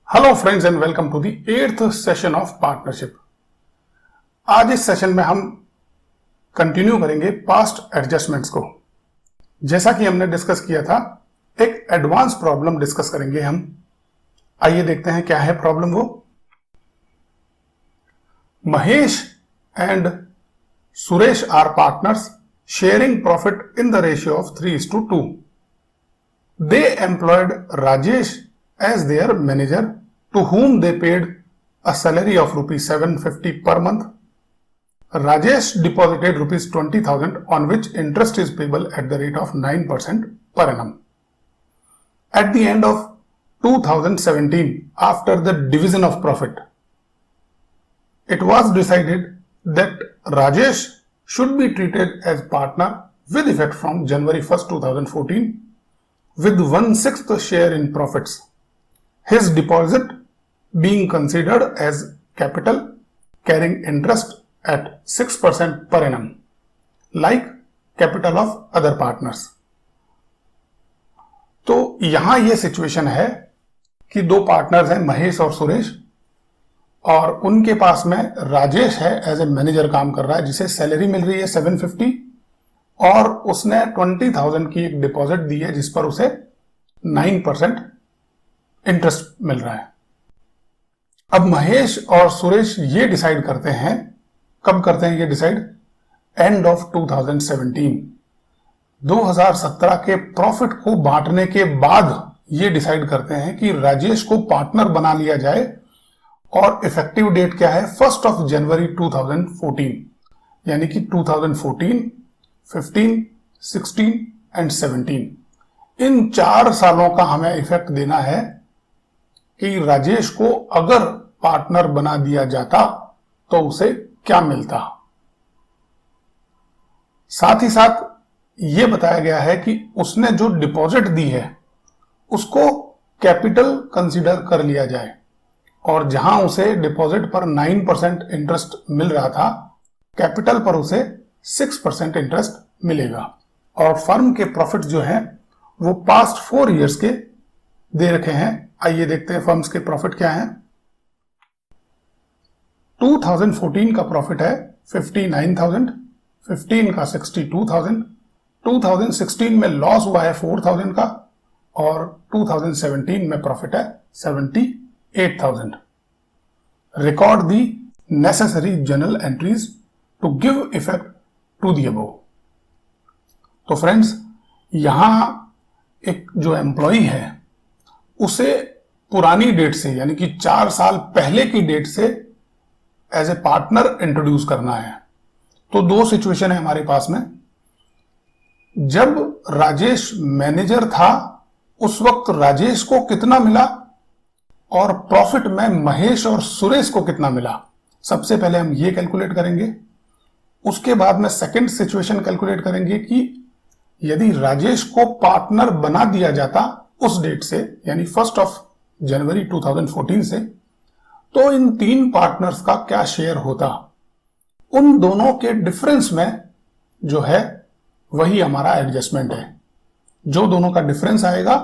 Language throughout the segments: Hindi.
Hello friends and welcome to the 8th session of partnership. आज इस सेशन में हम कंटिन्यू करेंगे पास्ट एडजस्टमेंट्स को। जैसा कि हमने डिस्कस किया था, एक एडवांस प्रॉब्लम डिस्कस करेंगे हम। आइए देखते हैं क्या है प्रॉब्लम। वो Mahesh and Suresh are partners sharing profit in the ratio of 3:2। They employed Rajesh as their manager, to whom they paid a salary of rupees 750 per month. Rajesh deposited rupees 20,000 on which interest is payable at the rate of 9% per annum. At the end of 2017, after the division of profit, it was decided that Rajesh should be treated as partner with effect from January 1st, 2014 with 1/6 share in profits. His deposit being considered as capital carrying interest at 6% per annum, like capital of other partners. तो यहां यह सिचुएशन है कि दो पार्टनर्स हैं, महेश और सुरेश, और उनके पास में राजेश है एज ए मैनेजर काम कर रहा है, जिसे सैलरी मिल रही है 750 और उसने 20,000 की एक डिपॉजिट दी है जिस पर उसे 9% इंटरेस्ट मिल रहा है। अब महेश और सुरेश ये डिसाइड करते हैं, कब करते हैं ये डिसाइड? एंड ऑफ 2017, 2017 के प्रॉफिट को बांटने के बाद ये डिसाइड करते हैं कि राजेश को पार्टनर बना लिया जाए। और इफेक्टिव डेट क्या है? 1 जनवरी 2014, यानी कि 2014, 15, 16 एंड 17, इन 4 सालों का हमें इफेक्ट देना है कि राजेश को अगर पार्टनर बना दिया जाता तो उसे क्या मिलता। साथ ही साथ यह बताया गया है कि उसने जो डिपॉजिट दी है उसको कैपिटल कंसीडर कर लिया जाए, और जहां उसे डिपॉजिट पर 9% इंटरेस्ट मिल रहा था, कैपिटल पर उसे 6% इंटरेस्ट मिलेगा। और फर्म के प्रॉफिट जो हैं वो पास्ट 4 इयर्स के दे रखे हैं। आइए देखते हैं फर्म्स के प्रॉफिट क्या है। 2014 का प्रॉफिट है 59,000, 15 का 62,000, 2016 में लॉस हुआ है 4,000 का, और 2017 में प्रॉफिट है 78,000। Record the necessary journal entries to give effect to the above. तो फ्रेंड्स, यहां एक जो एम्प्लॉई है उसे पुरानी डेट से, यानी कि 4 साल पहले की डेट से एज ए पार्टनर इंट्रोड्यूस करना है। तो 2 सिचुएशन है हमारे पास में। जब राजेश मैनेजर था उस वक्त राजेश को कितना मिला और प्रॉफिट में महेश और सुरेश को कितना मिला, सबसे पहले हम ये कैलकुलेट करेंगे। उसके बाद में सेकंड सिचुएशन कैलकुलेट करेंगे कि यदि राजेश को पार्टनर बना दिया जाता उस डेट से, यानी 1 जनवरी 2014 से, तो इन 3 पार्टनर्स का क्या शेयर होता। उन दोनों के डिफरेंस में जो है वही हमारा एडजस्टमेंट है। जो दोनों का डिफरेंस आएगा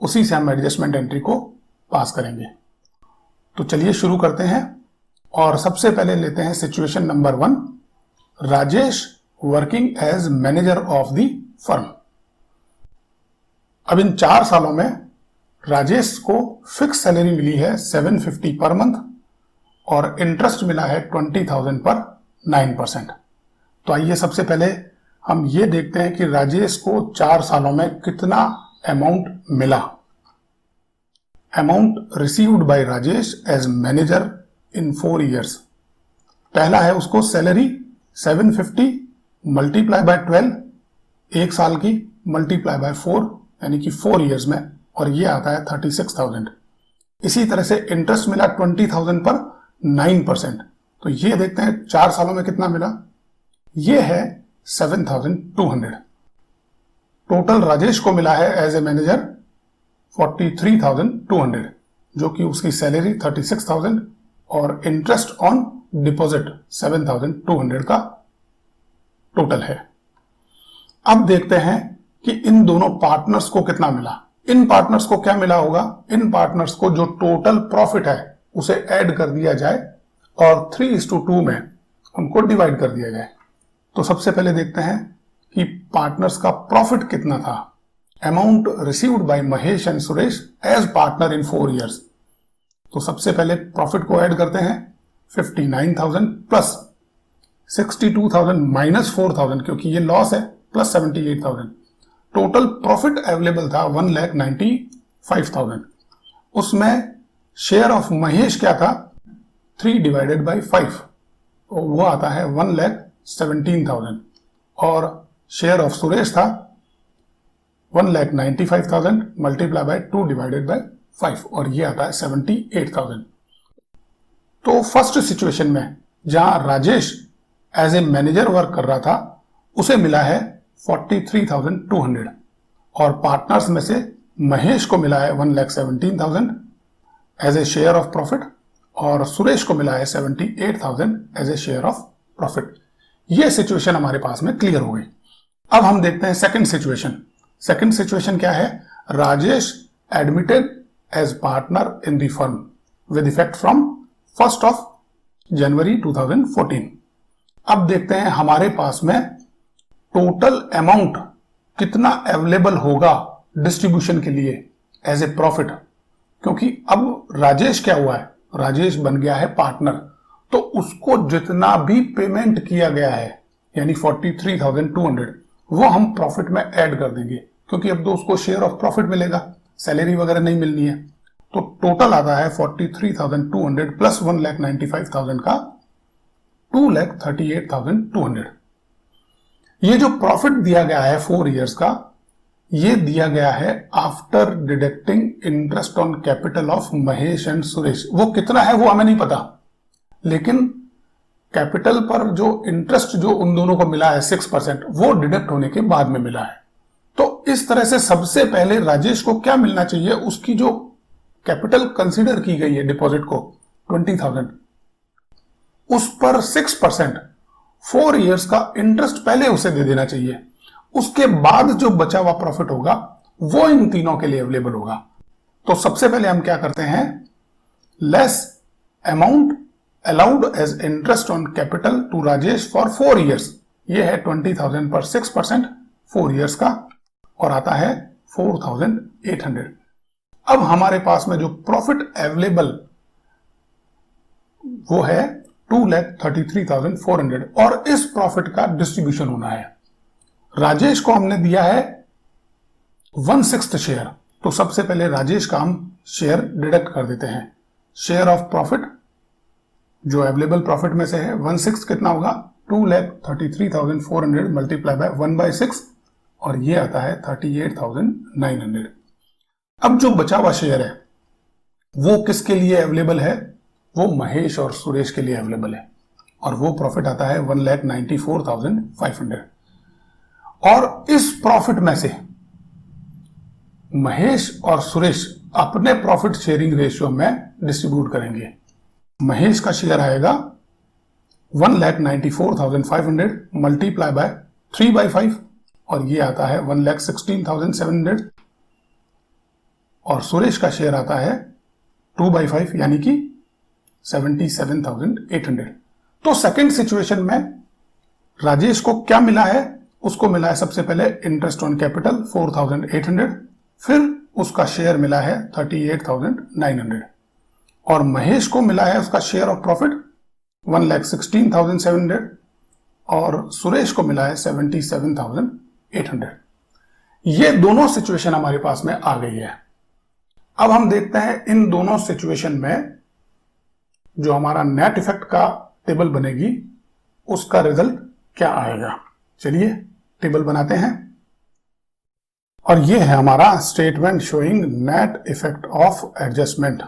उसी से हम एडजस्टमेंट एंट्री को पास करेंगे। तो चलिए शुरू करते हैं, और सबसे पहले लेते हैं situation number 1, Rajesh working as manager of the firm. अब इन 4 सालों में राजेश को फिक्स सैलरी मिली है 750 पर मंथ और इंटरेस्ट मिला है 20,000 पर 9%। तो आइए सबसे पहले हम ये देखते हैं कि राजेश को 4 सालों में कितना अमाउंट मिला। Amount received by Rajesh as manager in 4 years. पहला है उसको सैलरी 750 मल्टीप्लाई बाय 12, 1 साल की, मल्टीप्लाई बाय 4, यानी कि 4 इयर्स में, और ये आता है 36,000। इसी तरह से इंटरेस्ट मिला 20,000 पर 9%। तो ये देखते हैं 4 सालों में कितना मिला। ये है 7,200। टोटल राजेश को मिला है एज ए मैनेजर 43,200, जो कि उसकी सैलरी 36,000 और इंटरेस्ट ऑन डिपॉजिट 7,200 का टोटल है। अब देखते हैं कि इन दोनों पार्टनर्स को कितना मिला। इन पार्टनर्स को क्या मिला होगा? इन पार्टनर्स को जो टोटल प्रॉफिट है उसे ऐड कर दिया जाए और 3:2 में उनको डिवाइड कर दिया जाए। तो सबसे पहले देखते हैं कि पार्टनर्स का प्रॉफिट कितना था। Amount received by Mahesh and Suresh as partner in 4 years। तो सबसे पहले प्रॉफिट को ऐड करते हैं, 59,000 प्लस 62,000 माइनस 4,000 क्योंकि ये लॉस है, प्लस 78,000। टोटल प्रॉफिट अवेलेबल था 1,95,000। उसमें शेयर ऑफ महेश क्या था? 3/5, तो वो आता है 1,17,000। और शेयर ऑफ सुरेश था 1,95,000 मल्टीप्लाई बाय 2/5 और ये आता है 78,000। तो फर्स्ट सिचुएशन में जहां Rajesh as a manager work कर रहा था उसे मिला है 43,200 और पार्टनर्स में से महेश को मिला है 1,17,000 as a share of profit और सुरेश को मिला है 78,000 as a share of profit. ये सिचुएशन हमारे पास में क्लियर हो गई। अब हम देखते हैं सेकंड सिचुएशन। सेकंड सिचुएशन क्या है? Rajesh admitted as partner in the firm with effect from 1 January 2014। अब देखते हैं हमारे पास में टोटल अमाउंट कितना अवेलेबल होगा डिस्ट्रीब्यूशन के लिए एज ए प्रॉफिट, क्योंकि अब राजेश क्या हुआ है? राजेश बन गया है पार्टनर, तो उसको जितना भी पेमेंट किया गया है यानी 43,200 वो हम प्रॉफिट में ऐड कर देंगे, क्योंकि अब तो उसको शेयर ऑफ प्रॉफिट मिलेगा, सैलरी वगैरह नहीं मिलनी है। तो टोटल आता है 43,200 प्लस 1,95,000 का 2,38,200। ये जो प्रॉफिट दिया गया है 4 years का, ये दिया गया है after deducting interest on capital of Mahesh and Suresh. वो कितना है वो हमें नहीं पता, लेकिन कैपिटल पर जो इंटरेस्ट जो उन दोनों को मिला है 6%, वो डिडक्ट होने के बाद में मिला है। तो इस तरह से सबसे पहले राजेश को क्या मिलना चाहिए? उसकी जो कैपिटल कंसीडर की गई है डिपॉजिट को 20,000, उस पर 6% 4 years का इंटरेस्ट पहले उसे दे देना चाहिए। उसके बाद जो बचा हुआ प्रॉफिट होगा वो इन तीनों के लिए अवेलेबल होगा। तो सबसे पहले हम क्या करते हैं? Less amount allowed as interest on capital to Rajesh for 4 years। ये है 20,000 पर 6% 4 years का और आता है 4,800। अब हमारे पास में जो प्रॉफिट अवेलेबल वो है 2,33,400 और इस प्रॉफिट का डिस्ट्रीब्यूशन होना है। राजेश को हमने दिया है 1/6 शेयर, तो सबसे पहले राजेश का हम शेयर डिडक्ट कर देते हैं। शेयर ऑफ प्रॉफिट जो अवेलेबल प्रॉफिट में से है 1/6 कितना होगा? 2,33,400 मल्टीप्लाई बाय 1/6 और ये आता है 38,900। अब जो बचा हुआ शेयर है वो किसके लिए अवेलेबल है? वो महेश और सुरेश के लिए अवेलेबल है और वो प्रॉफिट आता है 1,94,500। और इस प्रॉफिट में से महेश और सुरेश अपने प्रॉफिट शेयरिंग रेशियो में डिस्ट्रीब्यूट करेंगे। महेश का शेयर आएगा 1,94,500 मल्टीप्लाई बाय 3/5 और ये आता है 1,16,700 और सुरेश का शेयर आता है 2/5 यानी कि 77,800। तो सेकंड सिचुएशन में राजेश को क्या मिला है? उसको मिला है सबसे पहले इंटरेस्ट ऑन कैपिटल 4,800, फिर उसका शेयर मिला है 38,900 और महेश को मिला है उसका शेयर ऑफ प्रॉफिट 1,16,700 और सुरेश को मिला है 77,800। ये दोनों सिचुएशन हमारे पास में आ गई है। अब हम देखते हैं इन दोनों सिचुएशन में जो हमारा नेट इफेक्ट का टेबल बनेगी उसका रिजल्ट क्या आएगा। चलिए टेबल बनाते हैं और ये है हमारा statement showing net effect of adjustment.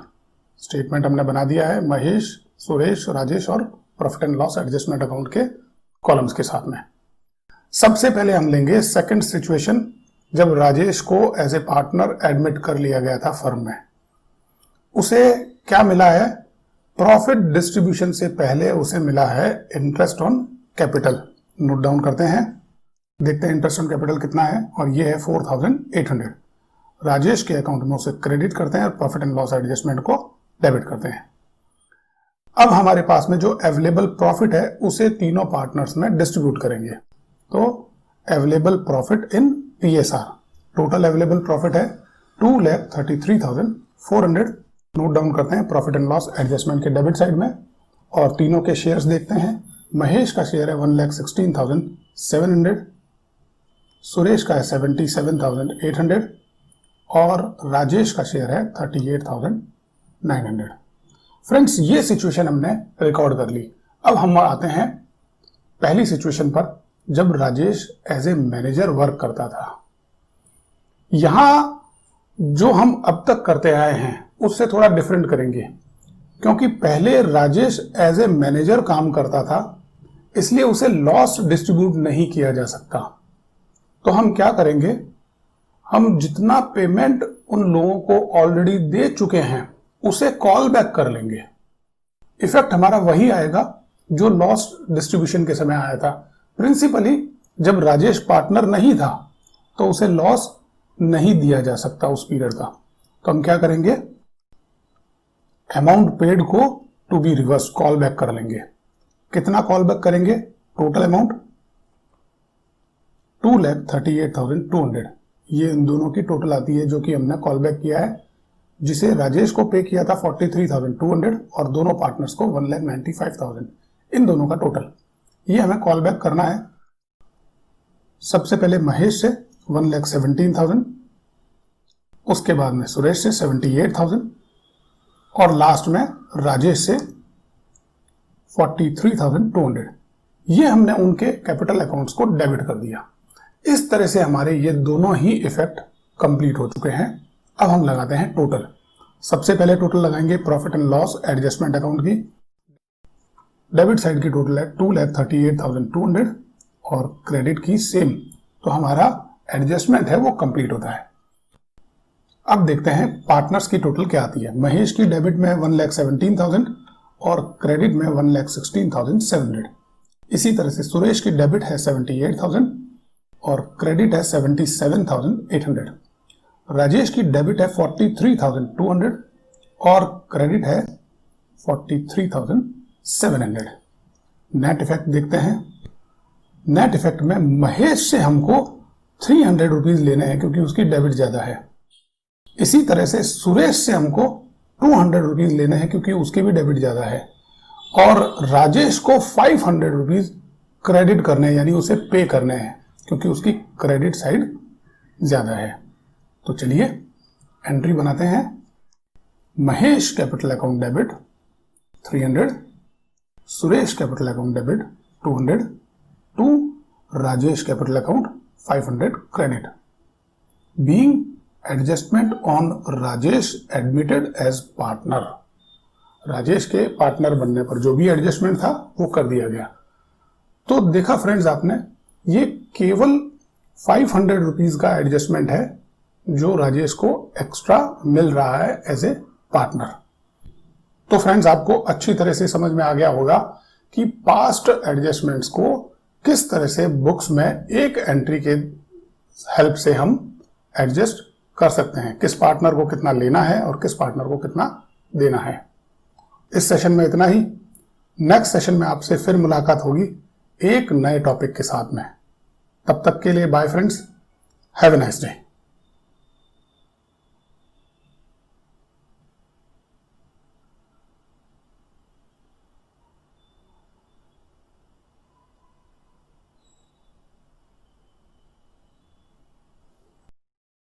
Statement हमने बना दिया है महेश, सुरेश, राजेश और profit and loss adjustment account के कॉलम्स के साथ में। सबसे पहले हम लेंगे सेकंड सिचुएशन, जब राजेश को एज ए पार्टनर एडमिट कर लिया गया था फर्म में। उसे क्या मिला है? प्रॉफिट डिस्ट्रीब्यूशन से पहले उसे मिला है interest on capital. Note down करते हैं, देखते हैं इंटरेस्ट ऑन कैपिटल कितना है और ये है 4,800। राजेश के अकाउंट में उसे क्रेडिट करते हैं और प्रॉफिट एंड लॉस एडजस्टमेंट को डेबिट करते हैं। अब हमारे पास में जो अवेलेबल प्रॉफिट है उसे तीनों पार्टनर्स में डिस्ट्रीब्यूट करेंगे। तो available profit in PSR, total available profit है 2,33,400। नोट डाउन करते हैं प्रॉफिट एंड लॉस एडजस्टमेंट के डेबिट साइड में और तीनों के शेयर्स देखते हैं। महेश का शेयर है 1,16,700, सुरेश का है 77,800 और राजेश का शेयर है 38,900। फ्रेंड्स, ये सिचुएशन हमने रिकॉर्ड कर ली। अब हम आते हैं पहली सिचुएशन पर, जब Rajesh as a manager work करता था। यहां जो हम अब तक करते आए हैं उससे थोड़ा डिफरेंट करेंगे, क्योंकि पहले राजेश एज ए मैनेजर काम करता था, इसलिए उसे लॉस डिस्ट्रीब्यूट नहीं किया जा सकता। तो हम क्या करेंगे, हम जितना पेमेंट उन लोगों को ऑलरेडी दे चुके हैं उसे कॉल बैक कर लेंगे। इफेक्ट हमारा वही आएगा जो लॉस डिस्ट्रीब्यूशन के समय आया था। प्रिंसिपली जब राजेश पार्टनर नहीं था तो उसे लॉस नहीं दिया जा सकता उस पीरियड का। तो हम क्या करेंगे, अमाउंट पेड को to be reverse call back कर लेंगे। कितना कॉल बैक करेंगे, टोटल अमाउंट 2,38,200। ये इन दोनों की टोटल आती है जो कि हमने कॉल बैक किया है, जिसे राजेश को पे किया था 43,200 और दोनों पार्टनर्स को 1,95,000। इन दोनों का टोटल ये हमें कॉल बैक करना है। सबसे पहले महेश से 1,17,000, उसके बाद में सुरेश से 78,000 और लास्ट में राजेश से 43,200। ये हमने उनके कैपिटल अकाउंट्स को डेबिट कर दिया। इस तरह से हमारे ये दोनों ही इफेक्ट कंप्लीट हो चुके हैं। अब हम लगाते हैं टोटल। सबसे पहले टोटल लगाएंगे profit and loss adjustment account की। डेबिट साइड की टोटल है 2,38,200 और क्रेडिट की सेम, तो हमारा एडजस्टमेंट है वो कंप्लीट होता है। अब देखते हैं पार्टनर्स की टोटल क्या आती है। महेश की डेबिट में 1,17,000 और क्रेडिट में 1,16,700। इसी तरह से सुरेश की डेबिट है 78,000 और क्रेडिट है 77,800। राजेश की डेबिट है 43,200 और क्रेडिट है 43,700। नेट इफेक्ट देखते हैं। नेट इफेक्ट में महेश से हमको 300 रुपीज लेने हैं क्योंकि उसकी डेबिट ज्यादा है। इसी तरह से सुरेश से हमको 200 रुपीज लेने हैं क्योंकि उसकी भी डेबिट ज्यादा है और राजेश को 500 रुपीज क्रेडिट करने हैं, यानी उसे पे करने हैं क्योंकि उसकी क्रेडिट साइड ज्यादा है। तो चलिए एंट्री बनाते हैं। Mahesh capital account debit 300, Suresh capital account debit 200 to Rajesh capital account 500 credit. Being adjustment on Rajesh admitted as partner. Rajesh के पार्टनर बनने पर जो भी एडजस्टमेंट था वो कर दिया गया। तो देखा फ्रेंड्स आपने, ये केवल 500 रुपीज का एडजस्टमेंट है जो राजेश को एक्स्ट्रा मिल रहा है एज ए पार्टनर। तो फ्रेंड्स आपको अच्छी तरह से समझ में आ गया होगा कि पास्ट एडजस्टमेंट्स को किस तरह से बुक्स में एक एंट्री के हेल्प से हम एडजस्ट कर सकते हैं, किस पार्टनर को कितना लेना है और किस पार्टनर को कितना देना है। इस सेशन में इतना ही। नेक्स्ट सेशन में आपसे फिर मुलाकात होगी एक नए टॉपिक के साथ में। तब तक के लिए bye friends, have a nice day.